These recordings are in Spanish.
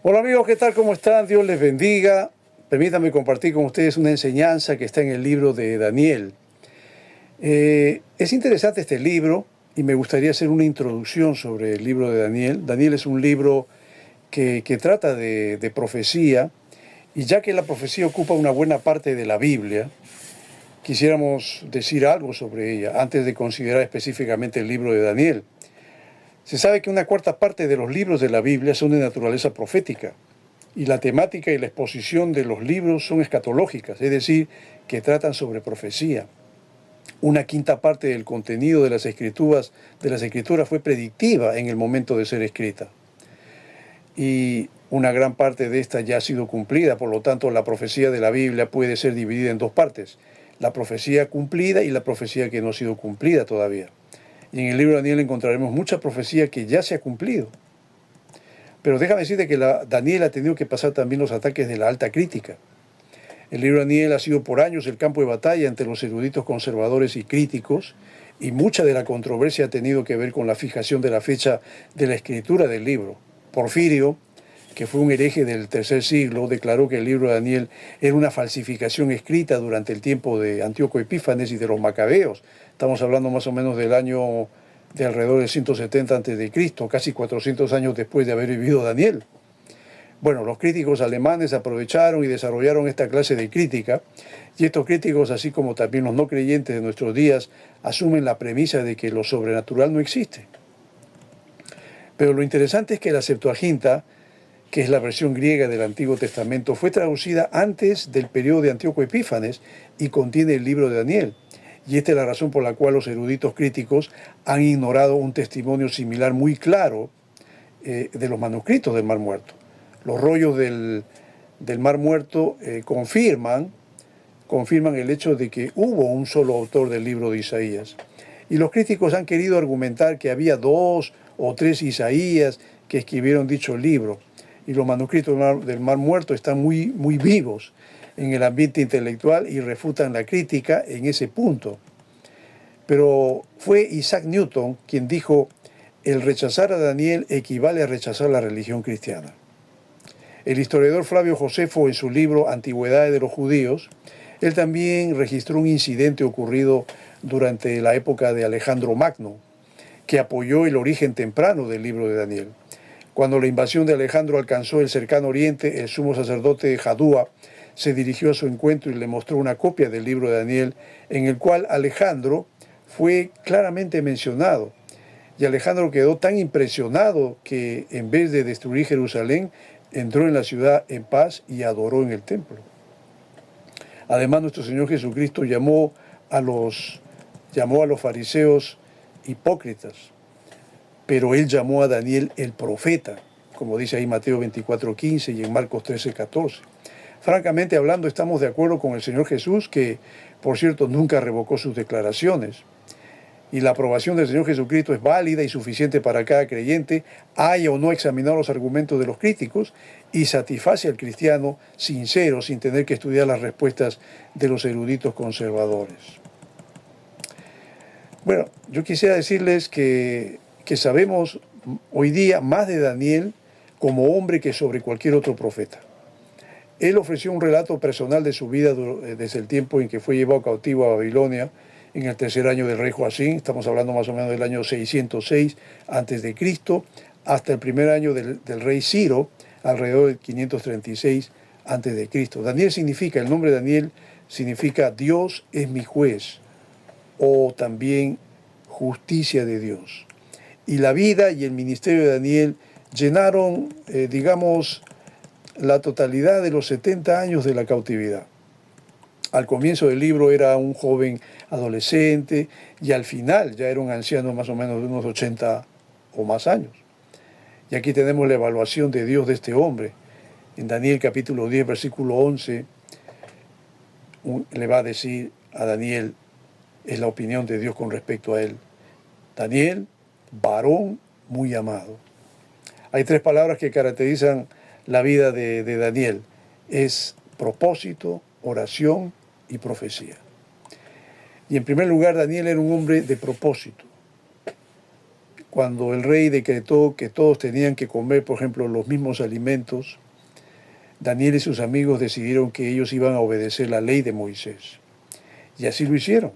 Hola amigos, ¿qué tal? ¿Cómo están? Dios les bendiga. Permítanme compartir con ustedes una enseñanza que está en el libro de Daniel. Es interesante este libro y me gustaría hacer una introducción sobre el libro de Daniel. Daniel es un libro que trata de profecía, y ya que la profecía ocupa una buena parte de la Biblia, quisiéramos decir algo sobre ella antes de considerar específicamente el libro de Daniel. Se sabe que una cuarta parte de los libros de la Biblia son de naturaleza profética, y la temática y la exposición de los libros son escatológicas, es decir, que tratan sobre profecía. Una quinta parte del contenido de las escrituras fue predictiva en el momento de ser escrita. Y una gran parte de esta ya ha sido cumplida, por lo tanto la profecía de la Biblia puede ser dividida en dos partes: la profecía cumplida y la profecía que no ha sido cumplida todavía. Y en el libro de Daniel encontraremos mucha profecía que ya se ha cumplido. Pero déjame decirte que Daniel ha tenido que pasar también los ataques de la alta crítica. El libro de Daniel ha sido por años el campo de batalla entre los eruditos conservadores y críticos, y mucha de la controversia ha tenido que ver con la fijación de la fecha de la escritura del libro. Porfirio, que fue un hereje del tercer siglo, declaró que el libro de Daniel era una falsificación escrita durante el tiempo de Antíoco Epífanes y de los macabeos. Estamos hablando más o menos del año de alrededor de 170 a.C., casi 400 años después de haber vivido Daniel. Bueno, los críticos alemanes aprovecharon y desarrollaron esta clase de crítica, y estos críticos, así como también los no creyentes de nuestros días, asumen la premisa de que lo sobrenatural no existe. Pero lo interesante es que la Septuaginta, que es la versión griega del Antiguo Testamento, fue traducida antes del periodo de Antíoco Epífanes y contiene el libro de Daniel. Y esta es la razón por la cual los eruditos críticos han ignorado un testimonio similar muy claro de los manuscritos del Mar Muerto. Los rollos del Mar Muerto confirman el hecho de que hubo un solo autor del libro de Isaías. Y los críticos han querido argumentar que había 2 o 3 Isaías que escribieron dicho libro. Y los manuscritos del Mar Muerto están muy vivos en el ambiente intelectual y refutan la crítica en ese punto. Pero fue Isaac Newton quien dijo: el rechazar a Daniel equivale a rechazar la religión cristiana. El historiador Flavio Josefo, en su libro Antigüedades de los Judíos, él también registró un incidente ocurrido durante la época de Alejandro Magno, que apoyó el origen temprano del libro de Daniel. Cuando la invasión de Alejandro alcanzó el cercano oriente, el sumo sacerdote Jadúa se dirigió a su encuentro y le mostró una copia del libro de Daniel, en el cual Alejandro fue claramente mencionado. Y Alejandro quedó tan impresionado que, en vez de destruir Jerusalén, entró en la ciudad en paz y adoró en el templo. Además, nuestro Señor Jesucristo llamó a los fariseos hipócritas, pero Él llamó a Daniel el profeta, como dice ahí Mateo 24:15 y en Marcos 13:14. Francamente hablando, estamos de acuerdo con el Señor Jesús, que, por cierto, nunca revocó sus declaraciones. Y la aprobación del Señor Jesucristo es válida y suficiente para cada creyente, haya o no examinado los argumentos de los críticos, y satisface al cristiano sincero sin tener que estudiar las respuestas de los eruditos conservadores. Bueno, yo quisiera decirles que sabemos hoy día más de Daniel como hombre que sobre cualquier otro profeta. Él ofreció un relato personal de su vida desde el tiempo en que fue llevado cautivo a Babilonia, en el tercer año del rey Joacim, estamos hablando más o menos del año 606 a.C., hasta el primer año del rey Ciro, alrededor de 536 a.C. El nombre Daniel significa Dios es mi juez, o también justicia de Dios. Y la vida y el ministerio de Daniel llenaron, la totalidad de los 70 años de la cautividad. Al comienzo del libro era un joven adolescente y al final ya era un anciano más o menos de unos 80 o más años. Y aquí tenemos la evaluación de Dios de este hombre. En Daniel capítulo 10, versículo 11, le va a decir a Daniel, es la opinión de Dios con respecto a él: Daniel, varón muy amado. Hay 3 palabras que caracterizan la vida de Daniel: es propósito, oración y profecía. Y en primer lugar, Daniel era un hombre de propósito. cuando el rey decretó que todos tenían que comer, por ejemplo, los mismos alimentos, Daniel y sus amigos decidieron que ellos iban a obedecer la ley de Moisés. Y así lo hicieron.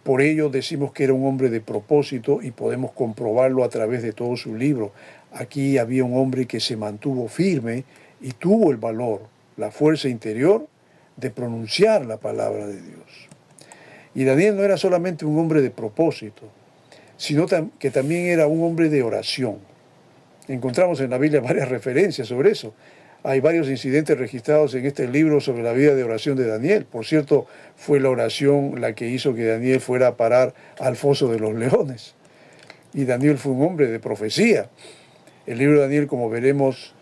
Por ello decimos que era un hombre de propósito y podemos comprobarlo a través de todo su libro. Aquí había un hombre que se mantuvo firme y tuvo el valor, la fuerza interior de pronunciar la palabra de Dios. Y Daniel no era solamente un hombre de propósito, sino que también era un hombre de oración. Encontramos en la Biblia varias referencias sobre eso. Hay varios incidentes registrados en este libro sobre la vida de oración de Daniel. Por cierto, fue la oración la que hizo que Daniel fuera a parar al foso de los leones. Y Daniel fue un hombre de profecía. El libro de Daniel, como veremos,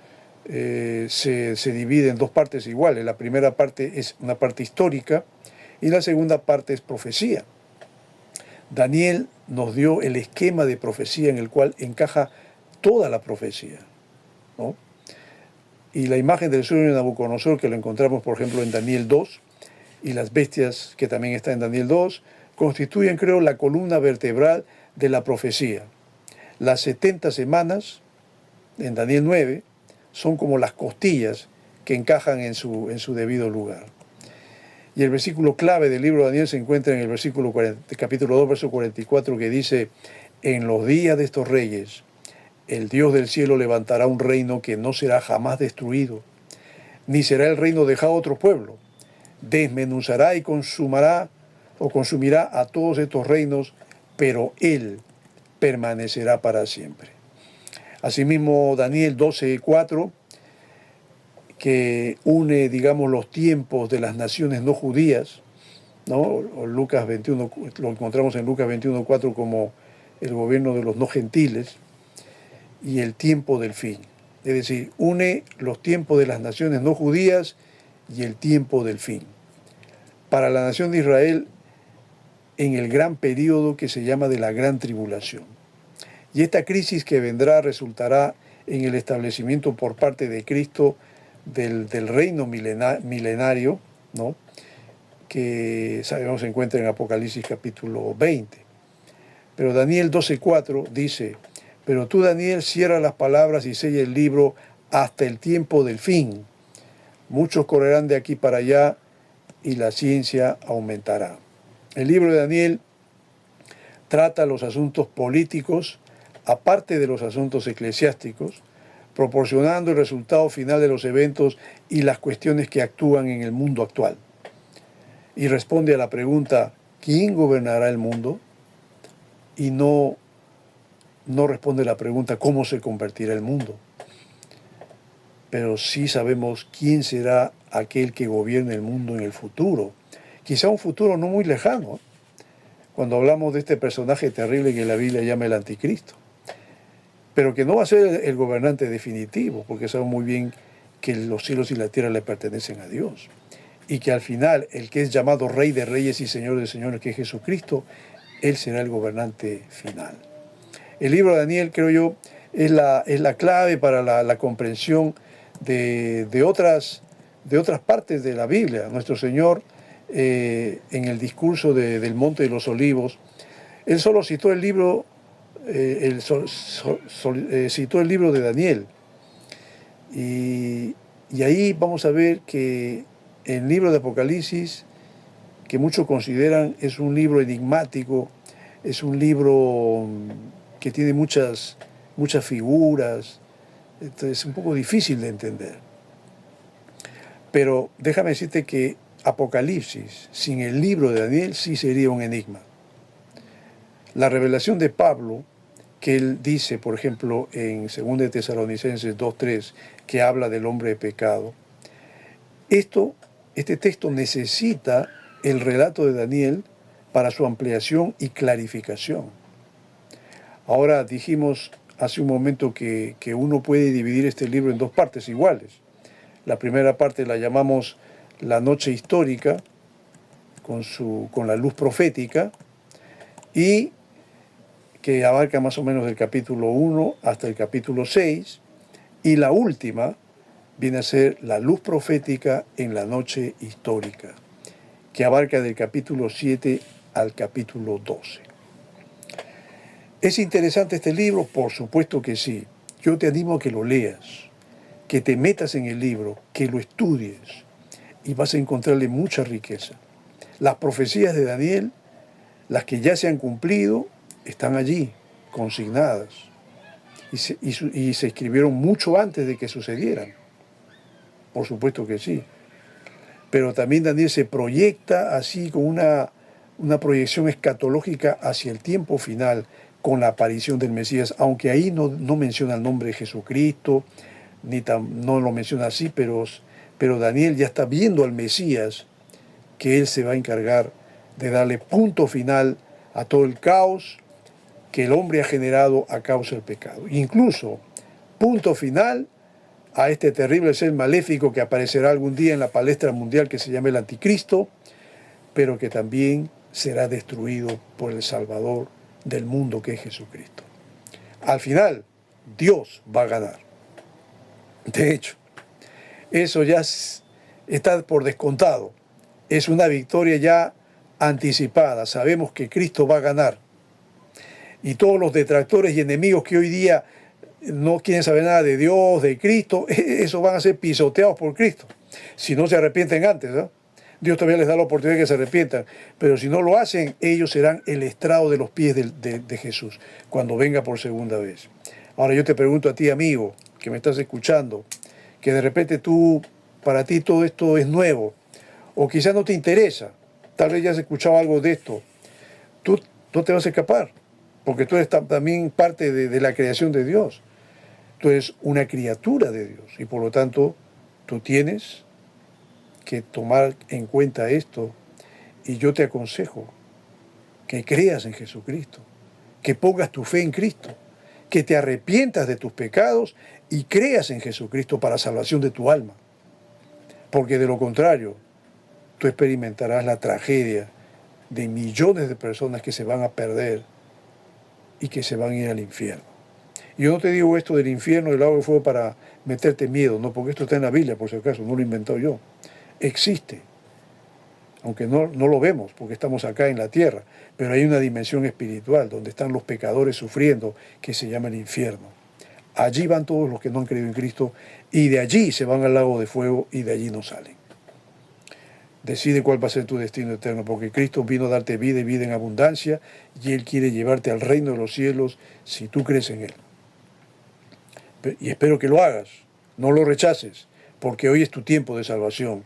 se divide en dos partes iguales. La primera parte es una parte histórica y la segunda parte es profecía. Daniel nos dio el esquema de profecía en el cual encaja toda la profecía, ¿no? Y la imagen del sueño de Nabucodonosor, que lo encontramos, por ejemplo, en Daniel 2, y las bestias, que también está en Daniel 2, constituyen, creo, la columna vertebral de la profecía. Las 70 semanas, en Daniel 9, son como las costillas que encajan en su debido lugar. Y el versículo clave del libro de Daniel se encuentra en el versículo capítulo 2, verso 44, que dice: en los días de estos reyes, el Dios del cielo levantará un reino que no será jamás destruido, ni será el reino dejado a otro pueblo. Desmenuzará y consumirá a todos estos reinos, pero Él permanecerá para siempre. Asimismo, Daniel 12:4, que une, digamos, los tiempos de las naciones no judías, ¿no? O Lucas 21, lo encontramos en Lucas 21:4 como el gobierno de los no gentiles, y el tiempo del fin. Es decir, une los tiempos de las naciones no judías y el tiempo del fin. Para la nación de Israel, en el gran periodo que se llama de la gran tribulación. Y esta crisis que vendrá resultará en el establecimiento por parte de Cristo del reino milenario, ¿no? Que sabemos se encuentra en Apocalipsis capítulo 20. Pero Daniel 12:4 dice: pero tú, Daniel, cierra las palabras y sella el libro hasta el tiempo del fin. Muchos correrán de aquí para allá y la ciencia aumentará. El libro de Daniel trata los asuntos políticos, aparte de los asuntos eclesiásticos, proporcionando el resultado final de los eventos y las cuestiones que actúan en el mundo actual. Y responde a la pregunta: ¿quién gobernará el mundo? Y no responde la pregunta: ¿cómo se convertirá el mundo? Pero sí sabemos quién será aquel que gobierne el mundo en el futuro. Quizá un futuro no muy lejano, cuando hablamos de este personaje terrible que la Biblia llama el anticristo. Pero que no va a ser el gobernante definitivo, porque sabemos muy bien que los cielos y la tierra le pertenecen a Dios. Y que al final, el que es llamado Rey de Reyes y Señor de Señores, que es Jesucristo, Él será el gobernante final. El libro de Daniel, creo yo, es la clave para la comprensión de otras partes de la Biblia. Nuestro Señor, en el discurso del Monte de los Olivos, Él solo citó el libro, citó el libro de Daniel. Y ahí vamos a ver que el libro de Apocalipsis, que muchos consideran es un libro enigmático, es un libro que tiene muchas figuras, entonces es un poco difícil de entender. Pero déjame decirte que Apocalipsis, sin el libro de Daniel, sí sería un enigma. La revelación de Pablo, que él dice, por ejemplo, en 2 Tesalonicenses 2:3, que habla del hombre de pecado, este texto necesita el relato de Daniel para su ampliación y clarificación. Ahora dijimos hace un momento que uno puede dividir este libro en dos partes iguales. La primera parte la llamamos la noche histórica, con la luz profética, y que abarca más o menos del capítulo 1 hasta el capítulo 6, y la última viene a ser la luz profética en la noche histórica, que abarca del capítulo 7 al capítulo 12. ¿Es interesante este libro? Por supuesto que sí. Yo te animo a que lo leas, que te metas en el libro, que lo estudies y vas a encontrarle mucha riqueza. Las profecías de Daniel, las que ya se han cumplido, están allí, consignadas. Y se escribieron mucho antes de que sucedieran. Por supuesto que sí. Pero también Daniel se proyecta así con una proyección escatológica hacia el tiempo final, con la aparición del Mesías, aunque ahí no menciona el nombre de Jesucristo, no lo menciona así, pero Daniel ya está viendo al Mesías, que él se va a encargar de darle punto final a todo el caos que el hombre ha generado a causa del pecado. Incluso punto final a este terrible ser maléfico que aparecerá algún día en la palestra mundial que se llama el Anticristo, pero que también será destruido por el Salvador del mundo, que es Jesucristo. Al final, Dios va a ganar. De hecho, eso ya está por descontado. Es una victoria ya anticipada. Sabemos que Cristo va a ganar. Y todos los detractores y enemigos que hoy día no quieren saber nada de Dios, de Cristo, esos van a ser pisoteados por Cristo. Si no se arrepienten antes, ¿no? Dios todavía les da la oportunidad de que se arrepientan. Pero si no lo hacen, ellos serán el estrado de los pies de Jesús cuando venga por segunda vez. Ahora yo te pregunto a ti, amigo, que me estás escuchando, que de repente para ti todo esto es nuevo, o quizás no te interesa, tal vez ya has escuchado algo de esto, tú no te vas a escapar, porque tú eres también parte de la creación de Dios. Tú eres una criatura de Dios y por lo tanto tú tienes que tomar en cuenta esto, y yo te aconsejo que creas en Jesucristo, que pongas tu fe en Cristo, que te arrepientas de tus pecados y creas en Jesucristo para salvación de tu alma, porque de lo contrario tú experimentarás la tragedia de millones de personas que se van a perder y que se van a ir al infierno. Y yo no te digo esto del infierno, del lago de fuego, para meterte miedo, no, porque esto está en la Biblia, por si acaso, no lo he inventado yo. Existe, aunque no lo vemos porque estamos acá en la tierra, pero hay una dimensión espiritual donde están los pecadores sufriendo, que se llama el infierno. Allí van todos los que no han creído en Cristo y de allí se van al lago de fuego y de allí no salen. Decide cuál va a ser tu destino eterno, porque Cristo vino a darte vida y vida en abundancia, y Él quiere llevarte al reino de los cielos si tú crees en Él. Y espero que lo hagas, no lo rechaces, porque hoy es tu tiempo de salvación.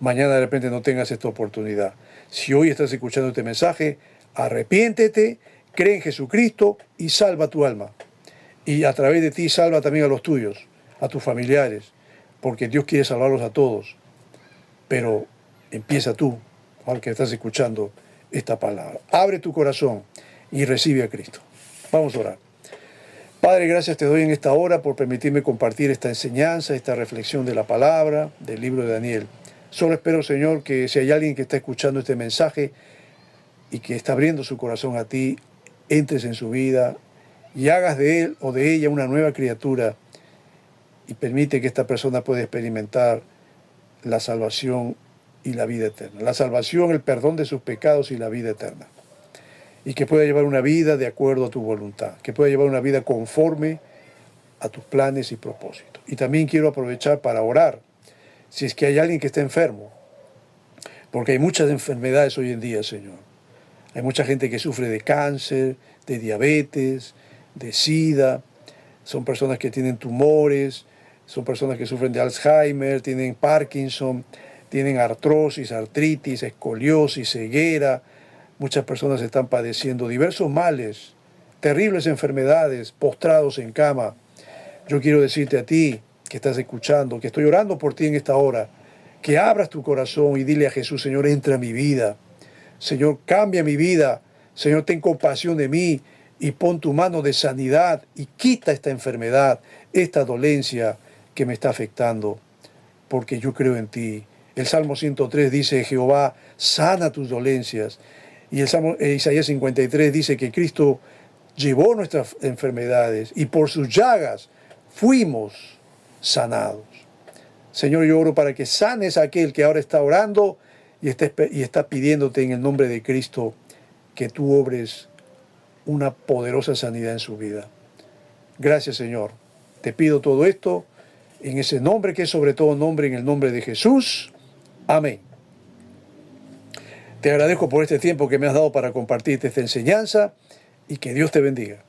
Mañana de repente no tengas esta oportunidad. Si hoy estás escuchando este mensaje, arrepiéntete, cree en Jesucristo y salva tu alma. Y a través de ti salva también a los tuyos, a tus familiares, porque Dios quiere salvarlos a todos. Pero empieza tú, ahora que estás escuchando esta palabra. Abre tu corazón y recibe a Cristo. Vamos a orar. Padre, gracias te doy en esta hora por permitirme compartir esta enseñanza, esta reflexión de la palabra, del libro de Daniel. Solo espero, Señor, que si hay alguien que está escuchando este mensaje y que está abriendo su corazón a ti, entres en su vida y hagas de él o de ella una nueva criatura y permite que esta persona pueda experimentar la salvación y la vida eterna. La salvación, el perdón de sus pecados y la vida eterna. Y que pueda llevar una vida de acuerdo a tu voluntad, que pueda llevar una vida conforme a tus planes y propósitos. Y también quiero aprovechar para orar, si es que hay alguien que está enfermo, porque hay muchas enfermedades hoy en día, Señor. Hay mucha gente que sufre de cáncer, de diabetes, de SIDA, son personas que tienen tumores, son personas que sufren de Alzheimer, tienen Parkinson, tienen artrosis, artritis, escoliosis, ceguera. Muchas personas están padeciendo diversos males, terribles enfermedades, postrados en cama. Yo quiero decirte a ti que estás escuchando, que estoy orando por ti en esta hora, que abras tu corazón y dile a Jesús: Señor, entra a mi vida. Señor, cambia mi vida. Señor, ten compasión de mí y pon tu mano de sanidad y quita esta enfermedad, esta dolencia que me está afectando, porque yo creo en ti. El Salmo 103 dice: Jehová, sana tus dolencias. Y el Salmo, Isaías 53 dice que Cristo llevó nuestras enfermedades y por sus llagas fuimos sanados. Señor, yo oro para que sanes a aquel que ahora está orando y está pidiéndote en el nombre de Cristo que tú obres una poderosa sanidad en su vida. Gracias, Señor. Te pido todo esto en ese nombre que es sobre todo nombre, en el nombre de Jesús. Amén. Te agradezco por este tiempo que me has dado para compartirte esta enseñanza y que Dios te bendiga.